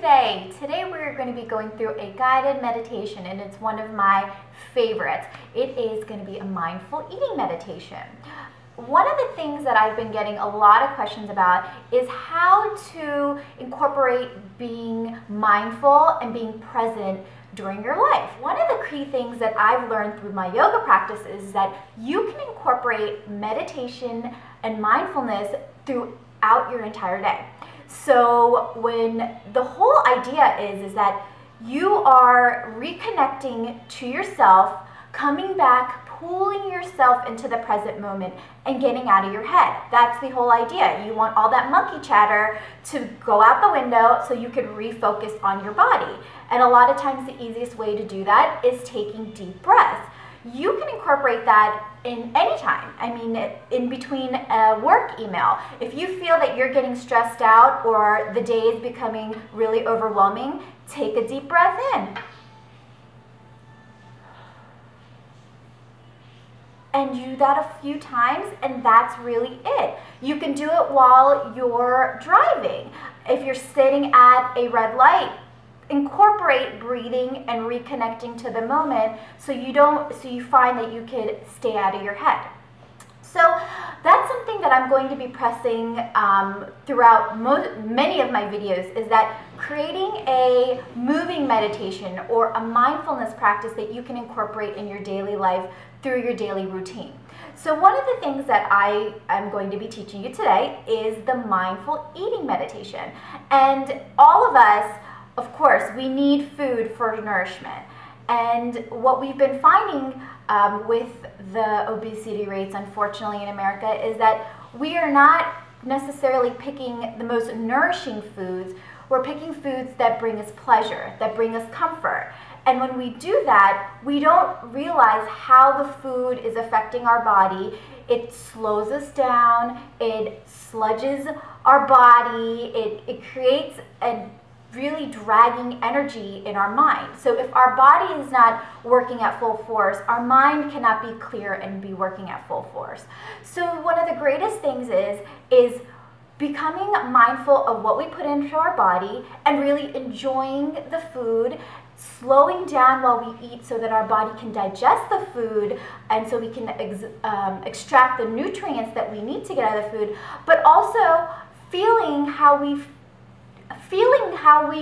today? Today we're going to be going through a guided meditation, and it's one of my favorites. It is going to be a mindful eating meditation. One of the things that I've been getting a lot of questions about is how to incorporate being mindful and being present during your life. One of the key things that I've learned through my yoga practice is that you can incorporate meditation and mindfulness throughout your entire day. So when the whole idea is that you are reconnecting to yourself, coming back, pulling yourself into the present moment and getting out of your head. That's the whole idea. You want all that monkey chatter to go out the window so you can refocus on your body. And a lot of times the easiest way to do that is taking deep breaths. You can incorporate that in any time. I mean, in between a work email. If you feel that you're getting stressed out or the day is becoming really overwhelming, take a deep breath in. And do that a few times, and that's really it. You can do it while you're driving. If you're sitting at a red light, incorporate breathing and reconnecting to the moment so you find that you could stay out of your head. So that's something that I'm going to be pressing throughout many of my videos, is that creating a moving meditation or a mindfulness practice that you can incorporate in your daily life through your daily routine. So one of the things that I am going to be teaching you today is the mindful eating meditation. And all of us, of course, we need food for nourishment. And what we've been finding with the obesity rates, unfortunately, in America, is that we are not necessarily picking the most nourishing foods. We're picking foods that bring us pleasure, that bring us comfort. And when we do that, we don't realize how the food is affecting our body. It slows us down, it sludges our body, it creates a really dragging energy in our mind. So if our body is not working at full force, our mind cannot be clear and be working at full force. So one of the greatest things is becoming mindful of what we put into our body and really enjoying the food, slowing down while we eat so that our body can digest the food and so we can extract the nutrients that we need to get out of the food, but also feeling how we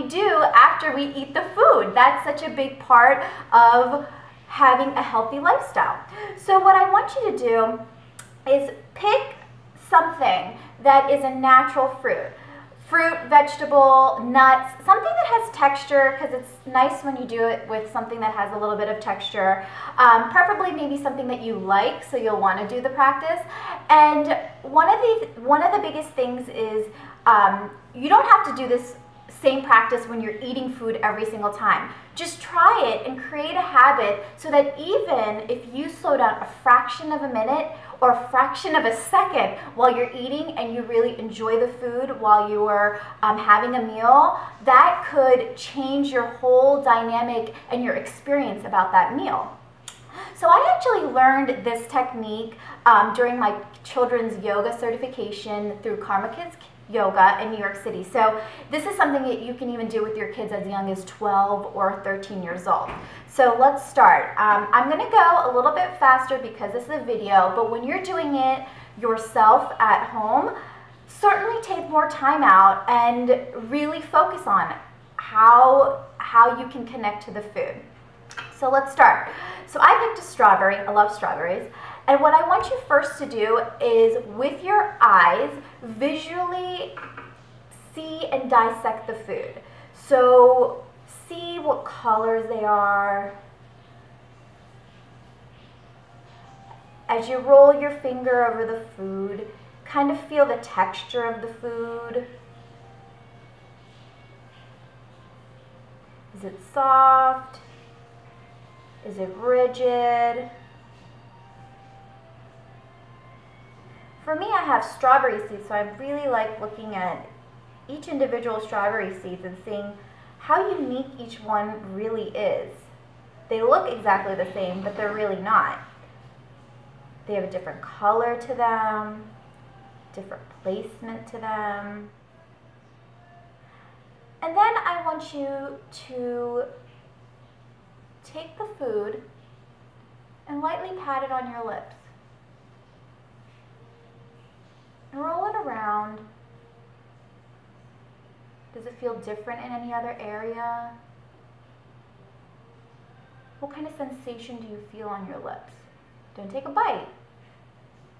do after we eat the food. That's such a big part of having a healthy lifestyle. So what I want you to do is pick something that is a natural fruit. Fruit, vegetable, nuts, something that has texture, because it's nice when you do it with something that has a little bit of texture. Preferably maybe something that you like, so you'll want to do the practice. And one of the biggest things is you don't have to do this same practice when you're eating food every single time. Just try it and create a habit so that even if you slow down a fraction of a minute or a fraction of a second while you're eating and you really enjoy the food while you are having a meal, that could change your whole dynamic and your experience about that meal. So I actually learned this technique during my children's yoga certification through Karma Kids Yoga in New York City. So this is something that you can even do with your kids as young as 12 or 13 years old. So let's start. I'm going to go a little bit faster because this is a video, but when you're doing it yourself at home, certainly take more time out and really focus on how you can connect to the food. So let's start. So I picked a strawberry. I love strawberries. And what I want you first to do is, with your eyes, visually see and dissect the food. So see what colors they are. As you roll your finger over the food, kind of feel the texture of the food. Is it soft? Is it rigid? For me, I have strawberry seeds, so I really like looking at each individual strawberry seeds and seeing how unique each one really is. They look exactly the same, but they're really not. They have a different color to them, different placement to them. And then I want you to take the food and lightly pat it on your lips. And roll it around. Does it feel different in any other area? What kind of sensation do you feel on your lips? Don't take a bite,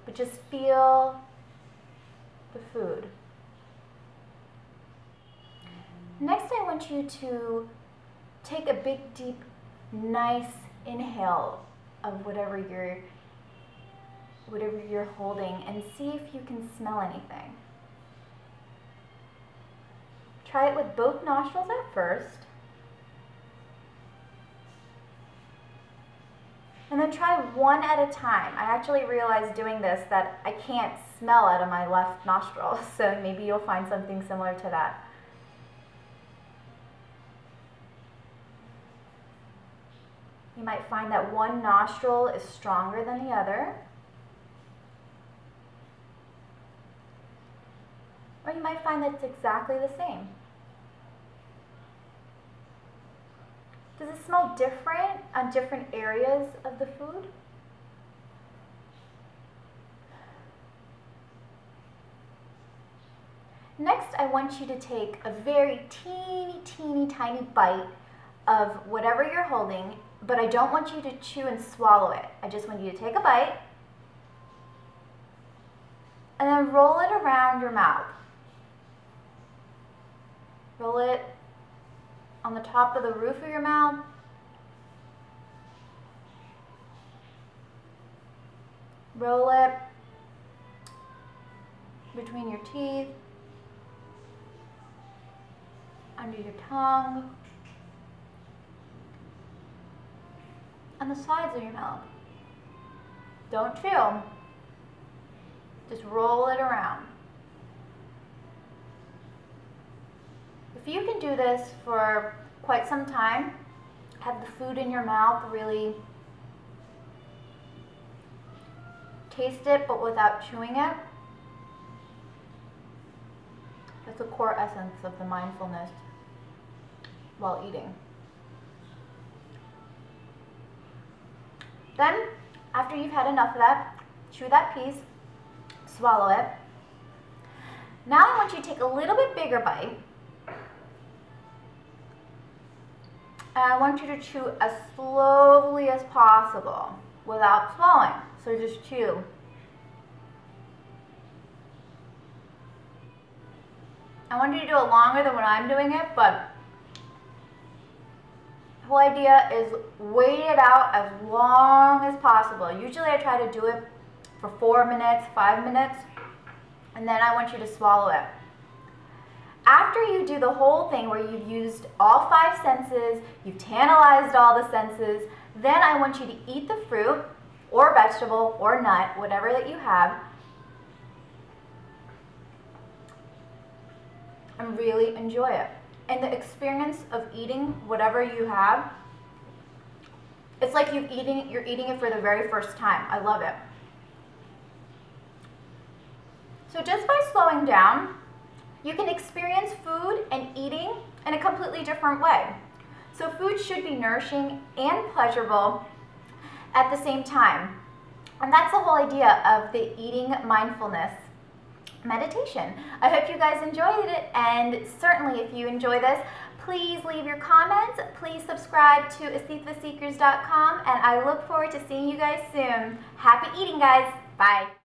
but just feel the food. Next, I want you to take a big, deep, nice inhale of whatever you're holding and see if you can smell anything. Try it with both nostrils at first. And then try one at a time. I actually realized doing this that I can't smell out of my left nostril, so maybe you'll find something similar to that. You might find that one nostril is stronger than the other. Or you might find that it's exactly the same. Does it smell different on different areas of the food? Next, I want you to take a very teeny tiny bite of whatever you're holding, but I don't want you to chew and swallow it. I just want you to take a bite and then roll it around your mouth. Roll it on the top of the roof of your mouth. Roll it between your teeth, under your tongue, on the sides of your mouth. Don't chew. Just roll it around. If you can do this for quite some time, have the food in your mouth, really taste it but without chewing it. That's the core essence of the mindfulness while eating. Then, after you've had enough of that, chew that piece, swallow it. Now I want you to take a little bit bigger bite. And I want you to chew as slowly as possible without swallowing. So just chew. I want you to do it longer than when I'm doing it, but the whole idea is wait it out as long as possible. Usually I try to do it for 4 minutes, 5 minutes, and then I want you to swallow it. After you do the whole thing where you've used all 5 senses, you've tantalized all the senses, then I want you to eat the fruit or vegetable or nut, whatever that you have, and really enjoy it. And the experience of eating whatever you have, it's like you're eating it for the very first time. I love it. So just by slowing down, you can experience food and eating in a completely different way. So food should be nourishing and pleasurable at the same time. And that's the whole idea of the eating mindfulness meditation. I hope you guys enjoyed it, and certainly if you enjoy this, please leave your comments. Please subscribe to astitvaseekers.com, and I look forward to seeing you guys soon. Happy eating, guys. Bye.